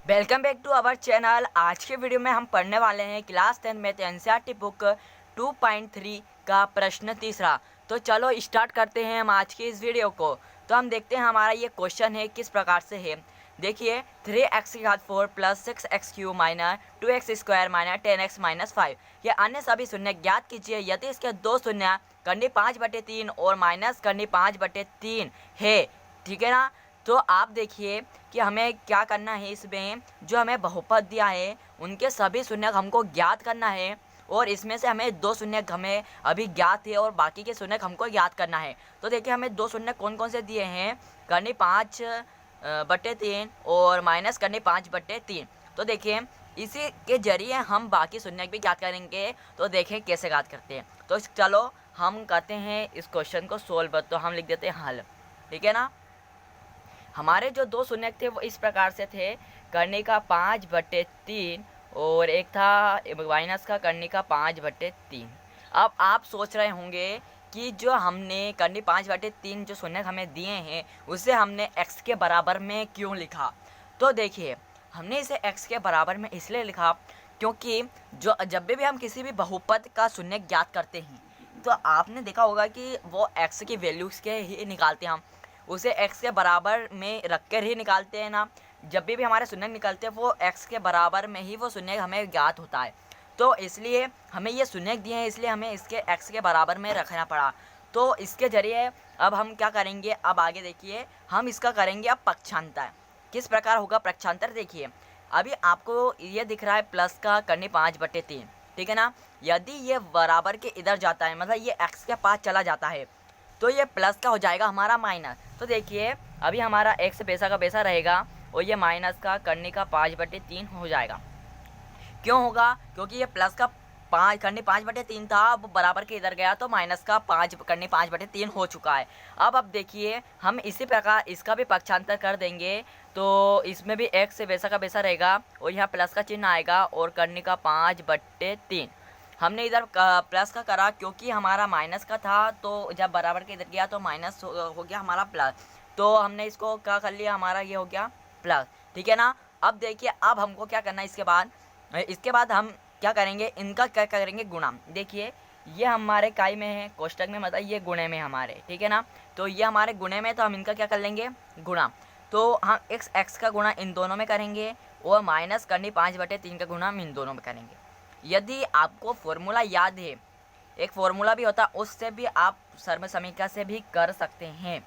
Welcome back to our channel. आज के video में हम पढ़ने वाले हैं क्लास 10 मैथ एनसीईआरटी बुक 2.3 का प्रश्न तीसरा। तो चलो स्टार्ट करते हैं हम आज की इस वीडियो को। तो हम देखते हैं हमारा ये क्वेश्चन है किस प्रकार से है। देखिए 3x की घात 4 plus 6x³ minus 2x² minus 10x minus 5 ये अन्य सभी शून्य ज्ञात कीजिए यदि इसके दो शून्य करनी 5/3 और माइनस करनी 5/3 है। ठीक है ना। तो आप देखिए कि हमें क्या करना है, इसमें जो हमें बहुपद दिया है उनके सभी शून्यक हमको ज्ञात करना है और इसमें से हमें दो शून्यक हमें अभी ज्ञात है और बाकी के शून्यक हमको ज्ञात करना है। तो देखिए हमें दो शून्यक कौन कौन से दिए हैं, करनी 5/3 और माइनस करनी 5/3। तो देखिए इसी के जरिए हम बाकी शून्यक भी ज्ञात करेंगे। तो देखें कैसे ज्ञात करते हैं। तो चलो हम करते हैं इस क्वेश्चन को सोल्व। तो हम लिख देते हैं हल। ठीक है ना। हमारे जो दो शून्यक थे वो इस प्रकार से थे, करने का 5/3 और एक था माइनस का करने का 5/3। अब आप सोच रहे होंगे कि जो हमने करनी 5/3 जो शून्यक हमें दिए हैं उसे हमने x के बराबर में क्यों लिखा। तो देखिए हमने इसे x के बराबर में इसलिए लिखा क्योंकि जो जब भी हम किसी भी बहुपद का शून्यक ज्ञात करते हैं तो आपने देखा होगा कि वो x की वैल्यूज़ के ही निकालते हैं, हम उसे x के बराबर में रख कर ही निकालते हैं ना। जब भी हमारे शून्य निकलते हैं वो x के बराबर में ही वो शून्य हमें ज्ञात होता है। तो इसलिए हमें ये शून्य दिए हैं, इसलिए हमें इसके x के बराबर में रखना पड़ा। तो इसके ज़रिए अब हम क्या करेंगे, अब आगे देखिए हम इसका करेंगे अब पक्षांतर। किस प्रकार होगा पक्षांतर, देखिए अभी आपको ये दिख रहा है प्लस का करनी 5/3। ठीक है ना। यदि ये बराबर के इधर जाता है, मतलब ये x के पास चला जाता है, तो ये प्लस का हो जाएगा हमारा माइनस। तो देखिए अभी हमारा x पैसा का पैसा रहेगा और ये माइनस का करने का 5/3 हो जाएगा। क्यों होगा, क्योंकि ये प्लस का 5 करने 5/3 था, अब बराबर के इधर गया तो माइनस का 5 करने 5/3 हो चुका है। अब देखिए हम इसी प्रकार इसका भी पक्षांतर कर देंगे। तो इसमें भी x से वैसा का वैसा रहेगा और यहाँ प्लस का चिन्ह आएगा और करने का 5/3। हमने इधर प्लस का करा क्योंकि हमारा माइनस का था, तो जब बराबर के इधर गया तो माइनस हो गया हमारा प्लस। तो हमने इसको क्या कर लिया, हमारा ये हो गया प्लस। ठीक है ना। अब देखिए अब हमको क्या करना है, इसके बाद हम क्या करेंगे, इनका क्या करेंगे, गुणा। देखिए ये हमारे काय में है, कोष्टक में, मतलब ये गुणे में हमारे। ठीक है ना। तो ये हमारे गुणे में, तो हम इनका क्या कर लेंगे, गुणा। तो हम x का गुणा इन दोनों में करेंगे और माइनस करनी 5/3 का गुणा हम इन दोनों में करेंगे। यदि आपको फॉर्मूला याद है, एक फॉर्मूला भी होता, उससे भी आप सर्व समीकरण से भी कर सकते हैं।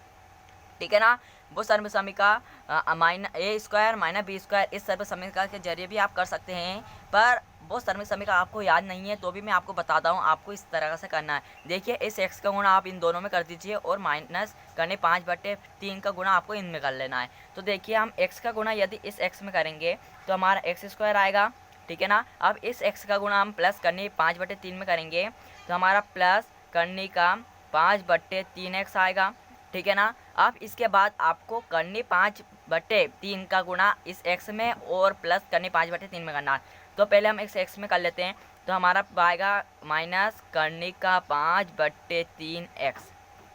ठीक है ना। वो सर्व समीकरण -a² - b², इस सर्व समीकरण के जरिए भी आप कर सकते हैं। पर वो सर्व समीकरण आपको याद नहीं है तो भी मैं आपको बताता हूँ, आपको इस तरह से करना है। देखिए इस x का गुणा आप इन दोनों में कर दीजिए और माइनस करने 5/3 का गुणा आपको इनमें कर लेना है। तो देखिए हम x का गुणा यदि इस x में करेंगे तो हमारा x² आएगा। ठीक है ना। अब इस x का गुणा हम प्लस करनी 5/3 में करेंगे तो हमारा प्लस करनी का 5/3x आएगा। ठीक है ना। अब इसके बाद आपको करनी 5/3 का गुणा इस x में और प्लस करनी 5/3 में करना। तो पहले हम इस x में कर लेते हैं, तो हमारा आएगा माइनस करनी का 5/3x।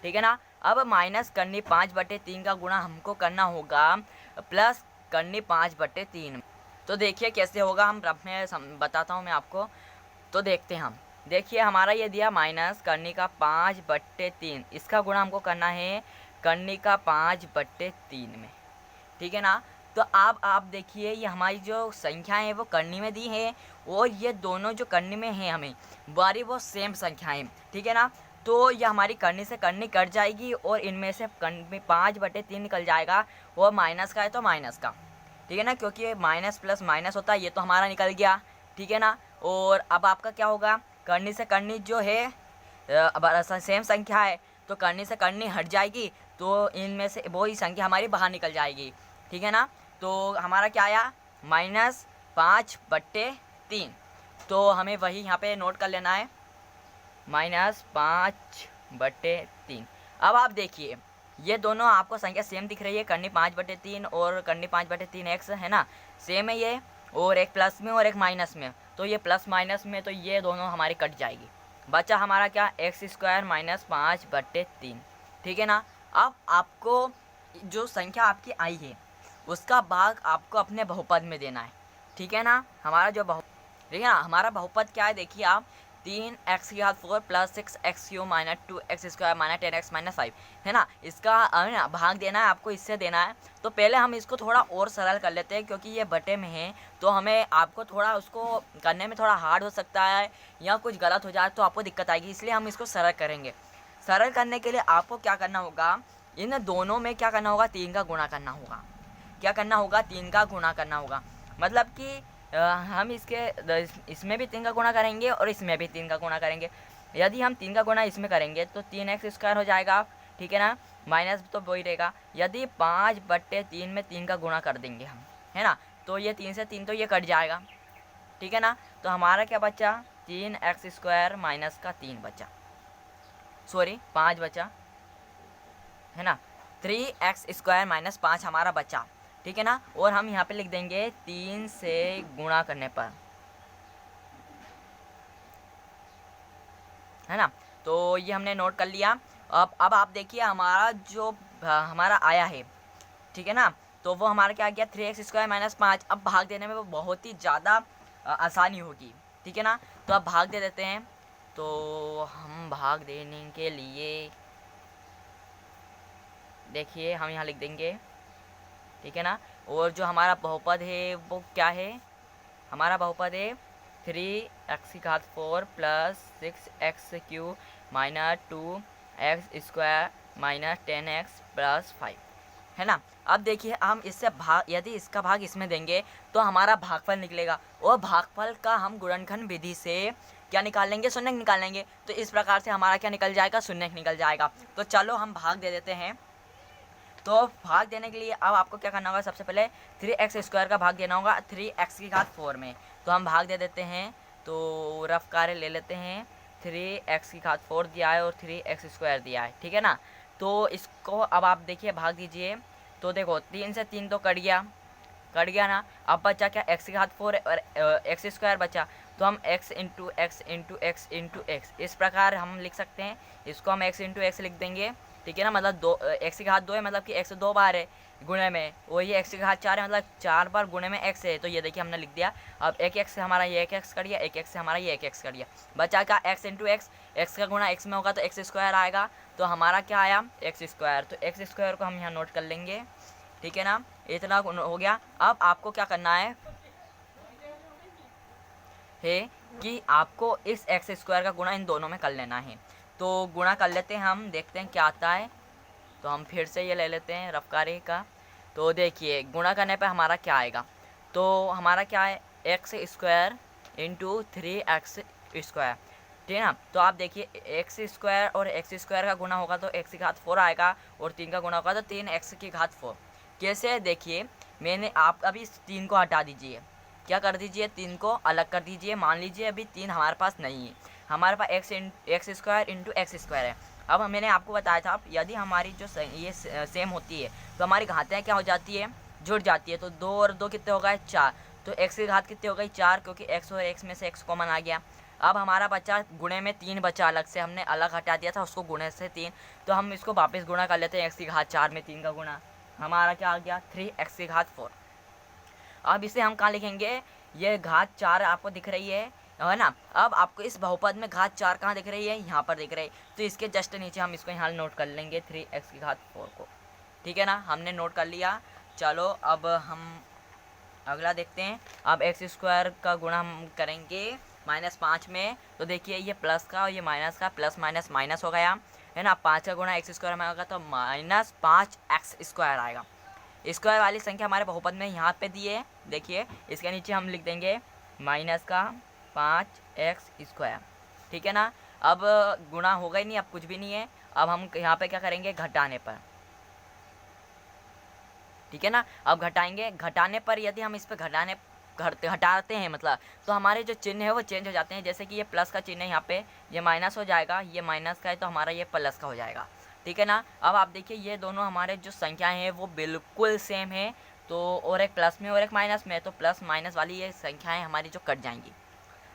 ठीक है ना। अब माइनस करनी 5/3 का गुणा हमको करना होगा प्लस करनी 5/3। तो देखिए कैसे होगा, हम में बताता हूँ मैं आपको। तो देखते हैं हम, देखिए हमारा ये दिया माइनस करनी का 5/3, इसका गुणा हमको करना है करनी का 5/3 में। ठीक है ना। तो अब आप देखिए ये हमारी जो संख्याएं हैं वो करनी में दी है और ये दोनों जो करनी में हैं हमें बारी वो सेम संख्याएं। ठीक है ना। तो ये हमारी करनी से करनी कट जाएगी और इनमें से 5/3 निकल जाएगा और माइनस का है तो माइनस का। ठीक है ना, क्योंकि माइनस प्लस माइनस होता है, ये तो हमारा निकल गया। ठीक है ना। और अब आपका क्या होगा, करनी से करनी जो है अब सेम संख्या है तो करनी से करनी हट जाएगी, तो इनमें से वही संख्या हमारी बाहर निकल जाएगी। ठीक है ना। तो हमारा क्या आया, -5/3। तो हमें वही यहाँ पे नोट कर लेना है, -5/3। अब आप देखिए ये दोनों आपको संख्या सेम दिख रही है, करनी 5/3 और करनी 5/3x है ना, सेम है ये, और एक प्लस में और एक माइनस में। तो ये प्लस माइनस में, तो ये दोनों हमारी कट जाएगी। बचा हमारा क्या, x² - 5/3। ठीक है ना। अब आपको जो संख्या आपकी आई है उसका भाग आपको अपने बहुपद में देना है, ठीक है ना। हमारा जो ठीक है ना, हमारा बहुपद क्या है देखिए आप, 3x⁴ plus 6x³ minus 2x² minus 10x minus 5 है ना। इसका ना भाग देना है आपको, इससे देना है। तो पहले हम इसको थोड़ा और सरल कर लेते हैं, क्योंकि ये बटे में है तो हमें आपको थोड़ा उसको करने में थोड़ा हार्ड हो सकता है, या कुछ गलत हो जाए तो आपको दिक्कत आएगी, इसलिए हम इसको सरल करेंगे। सरल करने के लिए आपको क्या करना होगा, इन दोनों में क्या करना होगा, 3 का गुणा करना होगा। क्या करना होगा, 3 का गुणा करना होगा। मतलब कि हम इसमें भी 3 का गुणा करेंगे और इसमें भी 3 का गुणा करेंगे। यदि हम 3 का गुणा इसमें करेंगे तो 3x² हो जाएगा, ठीक है ना, माइनस तो वही रहेगा। यदि 5/3 में 3 का गुणा कर देंगे हम, है ना, तो ये 3 से 3 तो ये कट जाएगा, ठीक है ना। तो हमारा क्या बचा, 3x² माइनस का 3 बचा, सॉरी 5 बचा, है ना। 3x² माइनस 5 हमारा बचा, ठीक है ना। और हम यहाँ पे लिख देंगे 3 से गुणा करने पर, है ना। तो ये हमने नोट कर लिया। अब आप देखिए हमारा जो हमारा आया है, ठीक है ना, तो वो हमारा क्या आ गया, 3x² माइनस 5। अब भाग देने में वो बहुत ही ज़्यादा आसानी होगी, ठीक है ना। तो अब भाग दे देते हैं। तो हम भाग देने के लिए देखिए हम यहाँ लिख देंगे, ठीक है ना। और जो हमारा बहुपद है वो क्या है, हमारा बहुपद है 3x⁴ plus 6x³ minus 2x² minus 10x plus 5, है ना। अब देखिए हम इससे भाग, यदि इसका भाग इसमें देंगे तो हमारा भागफल निकलेगा, और भागफल का हम गुणनखंड विधि से क्या निकाल लेंगे, शून्य निकाल लेंगे। तो इस प्रकार से हमारा क्या निकल जाएगा, शून्य निकल जाएगा। तो चलो हम भाग दे देते हैं। तो भाग देने के लिए अब आपको क्या करना होगा, सबसे पहले 3x² का भाग देना होगा 3x⁴ में। तो हम भाग दे देते हैं। तो रफ कार्य ले लेते हैं, 3x⁴ दिया है और 3x² दिया है, ठीक है ना। तो इसको अब आप देखिए भाग दीजिए। तो देखो 3 से 3 तो कट गया ना। अब बचा क्या, x⁴ और x² बचा। तो हम x into x into x into x इस प्रकार हम लिख सकते हैं। इसको हम x इंटू एक्स लिख देंगे, ठीक है ना। मतलब 2 है, मतलब कि x 2 बार है गुणे में, वही x⁴ है, मतलब 4 बार गुणे में x है। तो ये देखिए हमने लिख दिया। अब एक x से हमारा ये एक x कट गया, एक x से हमारा ये एक x कट गया। बचा क्या, x इंटू एक्स, एक्स का गुणा x में होगा तो x² आएगा। तो हमारा क्या आया, x²। तो x² को हम यहाँ नोट कर लेंगे, ठीक है ना। इतना हो गया। अब आपको क्या करना है कि आपको इस x² का गुणा इन दोनों में कर लेना है। तो गुणा कर लेते हैं हम, देखते हैं क्या आता है। तो हम फिर से ये ले लेते हैं रफ कार्य का। तो देखिए गुणा करने पे हमारा क्या आएगा, तो हमारा क्या है, x² इंटू 3x², ठीक है ना। तो आप देखिए x² और x² का गुणा होगा तो x⁴ आएगा, और 3 का गुणा होगा तो 3x⁴। कैसे, देखिए मैंने, आप अभी इस 3 को हटा दीजिए, क्या कर दीजिए, 3 को अलग कर दीजिए। मान लीजिए अभी 3 हमारे पास नहीं है, हमारे पास x² इंटू x² है। अब मैंने आपको बताया था, यदि हमारी जो ये सेम होती है तो हमारी घातें क्या हो जाती है, जुड़ जाती है। तो 2 और 2 कितने हो गए, 4। तो x की घात कितनी हो गई, 4, क्योंकि x और x में से x कॉमन आ गया। अब हमारा बचा गुणे में 3 बचा, अलग से हमने अलग हटा दिया था उसको, गुणे से 3। तो हम इसको वापस गुणा कर लेते हैं, x की घात 4 में 3 का गुणा, हमारा क्या आ गया, 3x⁴। अब इसे हम कहाँ लिखेंगे, ये घात 4 आपको दिख रही है ना। अब आपको इस बहुपद में घात 4 कहाँ दिख रही है, यहाँ पर दिख रही है। तो इसके जस्ट नीचे हम इसको यहाँ नोट कर लेंगे 3x⁴ को, ठीक है ना। हमने नोट कर लिया। चलो अब हम अगला देखते हैं। अब x² का गुणा हम करेंगे -5 में। तो देखिए ये प्लस का और ये माइनस का, प्लस माइनस माइनस हो गया, है ना। 5 का गुणा x² में होगा तो -5x² आएगा। स्क्वायर वाली संख्या हमारे बहुपद में यहाँ पे दी है, देखिए इसके नीचे हम लिख देंगे -5x², ठीक है ना। अब गुणा होगा ही नहीं, अब कुछ भी नहीं है। अब हम यहाँ पे क्या करेंगे, घटाने पर, ठीक है ना। अब घटाने पर यदि हम इस पर घटाते हैं मतलब, तो हमारे जो चिन्ह है वो चेंज हो जाते हैं। जैसे कि ये प्लस का चिन्ह है, यहाँ पे ये माइनस हो जाएगा, ये माइनस का है तो हमारा ये प्लस का हो जाएगा, ठीक है ना। अब आप देखिए ये दोनों हमारे जो संख्याएं हैं वो बिल्कुल सेम है। तो और एक प्लस में और एक माइनस में, तो प्लस माइनस वाली ये संख्याएं हमारी जो कट जाएंगी।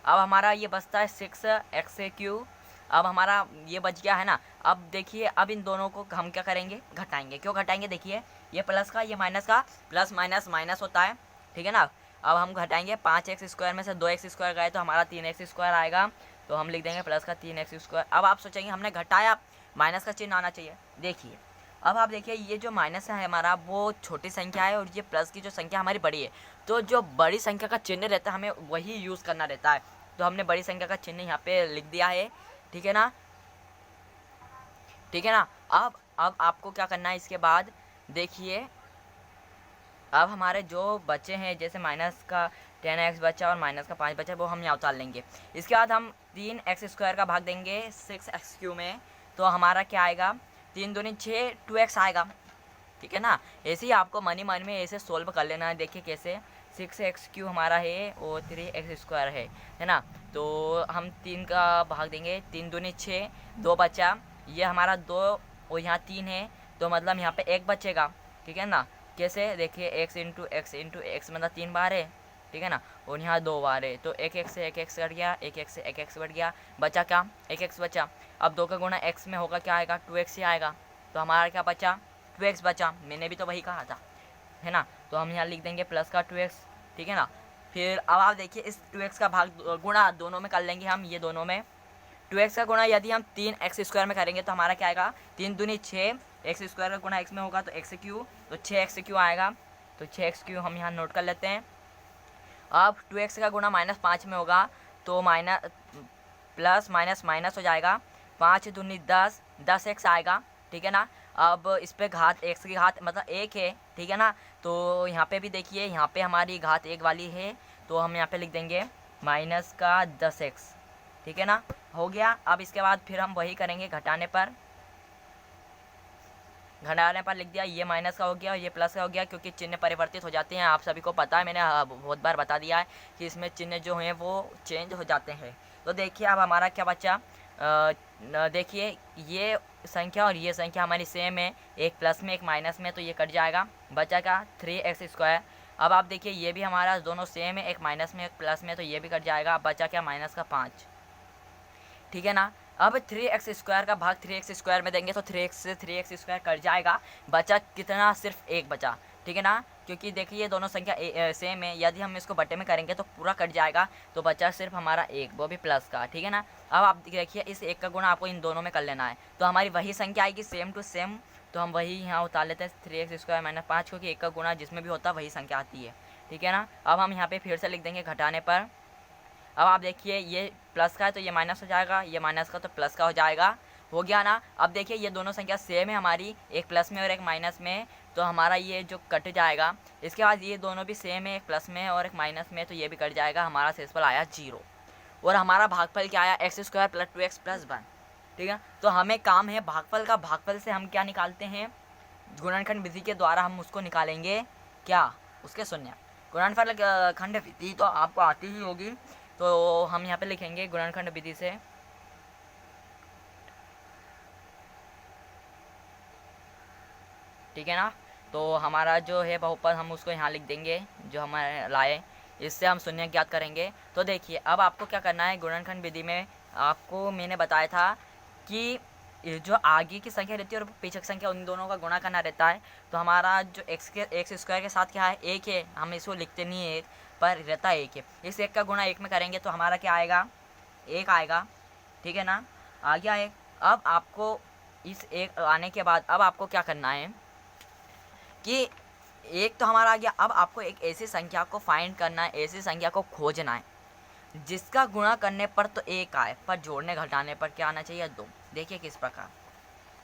अब हमारा ये बचता है 6x³। अब हमारा ये बच गया है ना। अब देखिए अब इन दोनों को हम क्या करेंगे, घटाएंगे। क्यों घटाएंगे, देखिए ये प्लस का, ये माइनस का, प्लस माइनस माइनस होता है, ठीक है ना। अब हम घटाएंगे 5x² में से 2x² गए तो हमारा 3x² आएगा, तो हम लिख देंगे प्लस का 3x²। अब आप सोचेंगे हमने घटाया, माइनस का चिन्ह आना चाहिए। देखिए अब आप देखिए ये जो माइनस है हमारा वो छोटी संख्या है और ये प्लस की जो संख्या हमारी बड़ी है, तो जो बड़ी संख्या का चिन्ह रहता है हमें वही यूज़ करना रहता है। तो हमने बड़ी संख्या का चिन्ह यहाँ पे लिख दिया है, ठीक है ना, ठीक है ना। अब आपको क्या करना है इसके बाद, देखिए अब हमारे जो बचे हैं जैसे माइनस का 10x बचा और माइनस का 5 बचा, वो हम यहाँ उतार लेंगे। इसके बाद हम 3x² का भाग देंगे 6x³ में, तो हमारा क्या आएगा, 3 दूनी 6, 2x आएगा, ठीक है ना। ऐसे ही आपको मन ही मन में ऐसे सोल्व कर लेना है। देखिए कैसे, 6x³ हमारा है और 3x² है ना। तो हम 3 का भाग देंगे, 3 दूनी 6, 2 बचा, ये हमारा 2 और यहाँ 3 है, तो मतलब यहाँ पे 1 बचेगा, ठीक है ना। कैसे, देखिए x इंटू x मतलब 3 बार है, ठीक है ना, और यहाँ 2 बार है, तो 1x से 1x कट गया, 1x से 1x कट गया, बचा क्या, 1x बचा। अब 2 का गुणा x में होगा क्या आएगा, 2x ही आएगा, तो हमारा क्या बचा, 2x बचा। मैंने भी तो वही कहा था, है ना। तो हम यहाँ लिख देंगे प्लस का 2x, ठीक है ना। फिर अब आप देखिए इस 2x का भाग गुणा दोनों में कर लेंगे हम, ये दोनों में 2x का गुणा यदि हम 3x² में करेंगे तो हमारा क्या आएगा, 3 दूनी 6, x² का गुणा x में होगा तो x³ तो 6x³ आएगा, तो 6x³ हम यहाँ नोट कर लेते हैं। अब 2x का गुणा -5 में होगा तो माइनस प्लस माइनस माइनस हो जाएगा, 5 दूनी 10, 10x आएगा, ठीक है ना। अब इस पे घात x की घात मतलब 1 है, ठीक है ना। तो यहाँ पे भी देखिए यहाँ पे हमारी घात 1 वाली है, तो हम यहाँ पे लिख देंगे माइनस का 10x, ठीक है ना, हो गया। अब इसके बाद फिर हम वही करेंगे घटाने पर लिख दिया, ये माइनस का हो गया और ये प्लस का हो गया, क्योंकि चिन्ह परिवर्तित हो जाते हैं, आप सभी को पता है, मैंने बहुत बार बता दिया है कि इसमें चिन्ह जो हैं वो चेंज हो जाते हैं। तो देखिए अब हमारा क्या बचा, देखिए ये संख्या और ये संख्या हमारी सेम है, एक प्लस में एक माइनस में, तो ये कट जाएगा, बचा क्या 3x²। अब आप देखिए ये भी हमारा दोनों सेम है, एक माइनस में एक प्लस में, तो ये भी कट जाएगा, बचा क्या माइनस का 5, ठीक है ना। अब 3x² का भाग 3x² में देंगे तो 3x से 3x² कट जाएगा, बचा कितना, सिर्फ 1 बचा, ठीक है ना, क्योंकि देखिए ये दोनों संख्या सेम है, यदि हम इसको बटे में करेंगे तो पूरा कट जाएगा, तो बचा सिर्फ हमारा 1, वो भी प्लस का, ठीक है ना। अब आप देखिए इस 1 का गुणा आपको इन दोनों में कर लेना है, तो हमारी वही संख्या आएगी सेम टू सेम, तो हम वही यहाँ उतार लेते हैं 3x² - 5, क्योंकि 1 का गुणा जिसमें भी होता है वही संख्या आती है, ठीक है ना। अब हम यहाँ पर फिर से लिख देंगे घटाने पर। अब आप देखिए ये प्लस का है तो ये माइनस हो जाएगा, ये माइनस का तो प्लस का हो जाएगा, हो गया ना। अब देखिए ये दोनों संख्या सेम है हमारी, एक प्लस में और एक माइनस में, तो हमारा ये जो कट जाएगा। इसके बाद ये दोनों भी सेम है, एक प्लस में और एक माइनस में, तो ये भी कट जाएगा, हमारा शेषफल आया 0। और हमारा भागफल क्या आया, x² + 2x + 1, ठीक है। तो हमें काम है भागफल का, भागफल से हम क्या निकालते हैं, गुणनखंड विधि के द्वारा हम उसको निकालेंगे, क्या उसके शून्य। गुणनफल खंड विधि तो आपको आती ही होगी, तो हम यहाँ पे लिखेंगे गुणनखंड विधि से, ठीक है ना। तो हमारा जो है बहुपद हम उसको यहाँ लिख देंगे जो हमारे लाए, इससे हम शून्य ज्ञात करेंगे। तो देखिए अब आपको क्या करना है, गुणनखंड विधि में आपको मैंने बताया था कि जो आगे की संख्या रहती है और पीछे की संख्या, उन दोनों का गुणा करना रहता है। तो हमारा जो x² के साथ क्या है, 1 है, हम इसको लिखते नहीं है 1 पर रहता है 1 है, इस 1 का गुणा 1 में करेंगे तो हमारा क्या आएगा, 1 आएगा, ठीक है ना, आ गया 1। अब आपको इस 1 आने के बाद अब आपको क्या करना है कि 1 तो हमारा आ गया, अब आपको एक ऐसी संख्या को फाइंड करना है, ऐसी संख्या को खोजना है जिसका गुणा करने पर तो 1 आए, पर जोड़ने घटाने पर क्या आना चाहिए, 2। देखिए किस प्रकार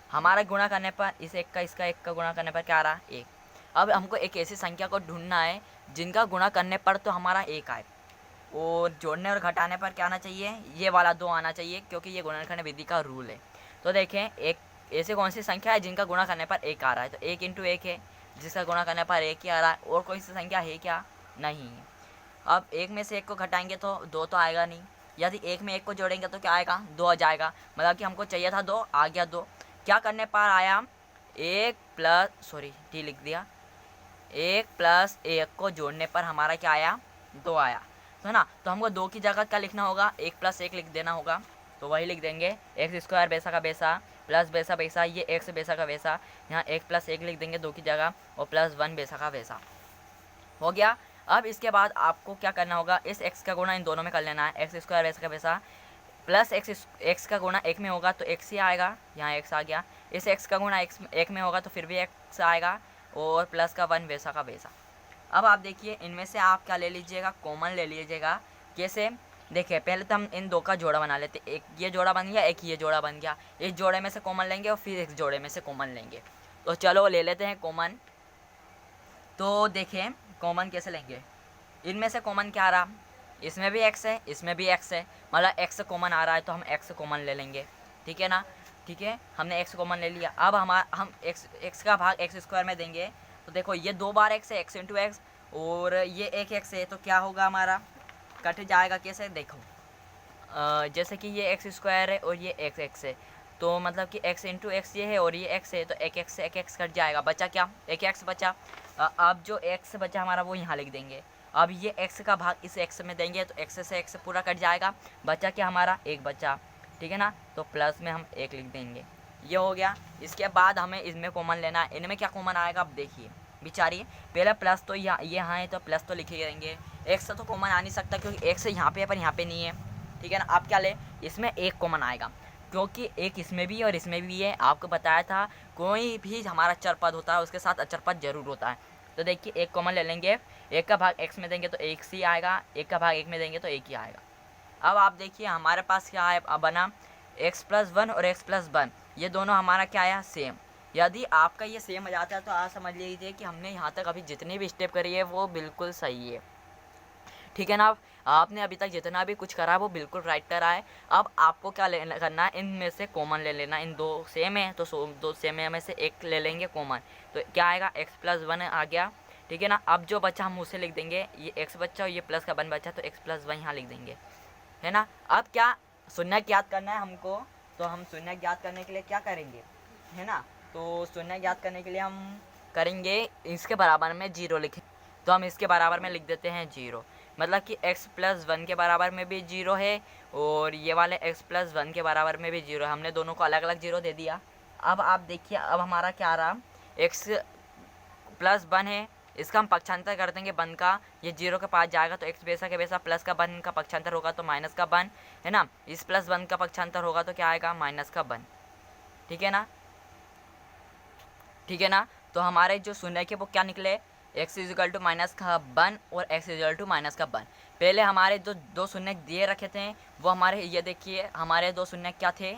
हमारा गुणा करने पर इस 1 का इसका 1 का गुणा करने पर क्या आ रहा है, 1। अब हमको एक ऐसी संख्या को ढूंढना है जिनका गुणा करने पर तो हमारा 1 आए, और जोड़ने और घटाने पर क्या आना चाहिए, ये वाला 2 आना चाहिए, क्योंकि ये गुणनखंड विधि का रूल है। तो देखें एक ऐसी कौन सी संख्या है जिनका गुणा करने पर 1 आ रहा है, तो 1 × 1 है, जिसका गुणा करने पर 1 ही आ रहा है, और कोई सी संख्या है क्या, नहीं। अब 1 में से 1 को घटाएंगे तो 2 तो आएगा नहीं, यदि 1 में 1 को जोड़ेंगे तो क्या आएगा, 2 आ जाएगा, मतलब कि हमको चाहिए था 2, आ गया 2। क्या करने पर आया, 1 + 1 को जोड़ने पर हमारा क्या आया, 2 आया, है ना। तो हमको 2 की जगह क्या लिखना होगा, 1 + 1 लिख देना होगा, तो वही लिख देंगे x² वैसा का वैसा प्लस वैसा वैसा, ये एक्स वैसा का वैसा, यहाँ एक प्लस एक लिख देंगे 2 की जगह, और प्लस 1 वैसा का वैसा हो गया। अब इसके बाद आपको क्या करना होगा, इस एक्स का गुणा इन दोनों में कर लेना है, एक्स स्क्वायर वैसा का वैसा, प्लस एक्स का गुणा एक में होगा तो एक्स ही आएगा, यहाँ एक्स आ गया। इस एक्स का गुणा एक में होगा तो फिर भी एक्स आएगा, और प्लस का 1 वैसा का वैसा। अब आप देखिए इनमें से आप क्या ले लीजिएगा, कॉमन ले लीजिएगा। कैसे, देखिए पहले तो हम इन दो का जोड़ा बना लेते, एक ये जोड़ा बन गया, एक ये जोड़ा बन गया। इस जोड़े में से कॉमन लेंगे और फिर इस जोड़े में से कॉमन लेंगे। तो चलो ले लेते हैं कॉमन। तो देखें कॉमन कैसे लेंगे, इनमें से कॉमन क्या आ रहा, इसमें भी एक्स है, इसमें भी एक्स है, मतलब एक्स कॉमन आ रहा है तो हम एक्स कॉमन ले लेंगे। ठीक है ना, ठीक है, हमने एक्स कॉमन ले लिया। अब हम एक्स का भाग एक्स स्क्वायर में देंगे, तो देखो ये 2 बार एक्स है, एक्स इंटू एक्स, और ये एक एक्स है, तो क्या होगा हमारा, कट जाएगा। कैसे, देखो जैसे कि ये एक्स स्क्वायर है और ये एक्स है, तो मतलब कि एक्स इंटू एक्स ये है और ये एक्स है, तो एक एक्स से एक एक्स कट जाएगा, बचा क्या, एक एक्स बचा। अब जो एक्स बचा हमारा वो यहाँ लिख देंगे। अब ये एक्स का भाग इस एक्स में देंगे तो एक्स से एक्स पूरा कट जाएगा, बचा क्या हमारा, एक बचा। ठीक है ना, तो प्लस में हम एक लिख देंगे, ये हो गया। इसके बाद हमें इसमें कॉमन लेना है, इनमें क्या कॉमन आएगा, अब देखिए बिचारिए, पहले प्लस तो यहाँ है तो प्लस तो लिखे देंगे, एक्स से तो कॉमन आ नहीं सकता क्योंकि एक्स यहाँ पे है पर यहाँ पे नहीं है। ठीक है ना, आप क्या ले, इसमें एक कॉमन आएगा क्योंकि एक इसमें भी है और इसमें भी है। आपको बताया था कोई भी हमारा चर पद होता है उसके साथ अचर पद जरूर होता है। तो देखिए एक कॉमन ले लेंगे, एक का भाग एक्स में देंगे तो एक ही आएगा, एक का भाग एक में देंगे तो एक ही आएगा। अब आप देखिए हमारे पास क्या है, अब बना x+1 और x+1, ये दोनों हमारा क्या आया, सेम। यदि आपका ये सेम आ जाता है तो आप समझ लीजिए कि हमने यहाँ तक अभी जितनी भी स्टेप करी है वो बिल्कुल सही है। ठीक है ना, आपने अभी तक जितना भी कुछ करा है वो बिल्कुल राइट करा है। अब आपको क्या करना है, इनमें से कॉमन ले लेना, इन दो सेम है तो दो सेम है में से एक ले लेंगे कॉमन, तो क्या आएगा, x+1 आ गया। ठीक है ना, अब जो बच्चा हम उसे लिख देंगे, ये x बच्चा और ये प्लस का 1 बच्चा, तो x+1 यहाँ लिख देंगे, है ना। अब क्या शून्य ज्ञात करना है हमको, तो हम शून्य ज्ञात करने के लिए क्या करेंगे, है ना, तो शून्य ज्ञात करने के लिए हम करेंगे इसके बराबर में 0 लिखें, तो हम इसके बराबर में लिख देते हैं 0, मतलब कि x+1 के बराबर में भी 0 है और ये वाले x+1 के बराबर में भी 0 है। हमने दोनों को अलग अलग 0 दे दिया। अब आप देखिए अब हमारा क्या आ रहा, x+1 है, इसका हम पक्षांतर कर देंगे 1 का, ये 0 के पास जाएगा तो x वैसा के वैसा, प्लस का 1 का पक्षांतर होगा तो माइनस का 1, है ना, इस +1 का पक्षांतर होगा तो क्या आएगा, माइनस का 1। ठीक है ना, ठीक है ना, तो हमारे जो शून्य के वो क्या निकले, x = -1 और x = -1। पहले हमारे दो शून्य दिए रखे थे वो हमारे, ये देखिए हमारे दो शून्य क्या थे,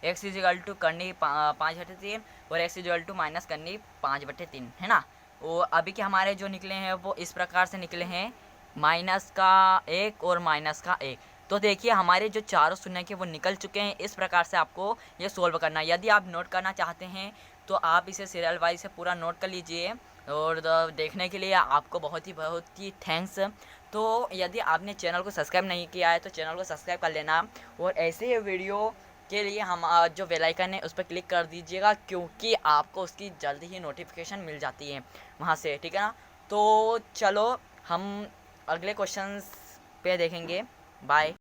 x = करनी 5/3 और x = माइनस करनी 5/3, है ना। और अभी के हमारे जो निकले हैं वो इस प्रकार से निकले हैं, -1 और -1। तो देखिए हमारे जो चारों शून्य के वो निकल चुके हैं। इस प्रकार से आपको ये सोल्व करना है। यदि आप नोट करना चाहते हैं तो आप इसे सीरियल वाइज से पूरा नोट कर लीजिए। और देखने के लिए आपको बहुत ही थैंक्स। तो यदि आपने चैनल को सब्सक्राइब नहीं किया है तो चैनल को सब्सक्राइब कर लेना, और ऐसे ही वीडियो के लिए हम जो बेल आइकन है उस पर क्लिक कर दीजिएगा, क्योंकि आपको उसकी जल्दी ही नोटिफिकेशन मिल जाती है वहाँ से, ठीक है ना। तो चलो हम अगले क्वेश्चंस पे देखेंगे, बाय।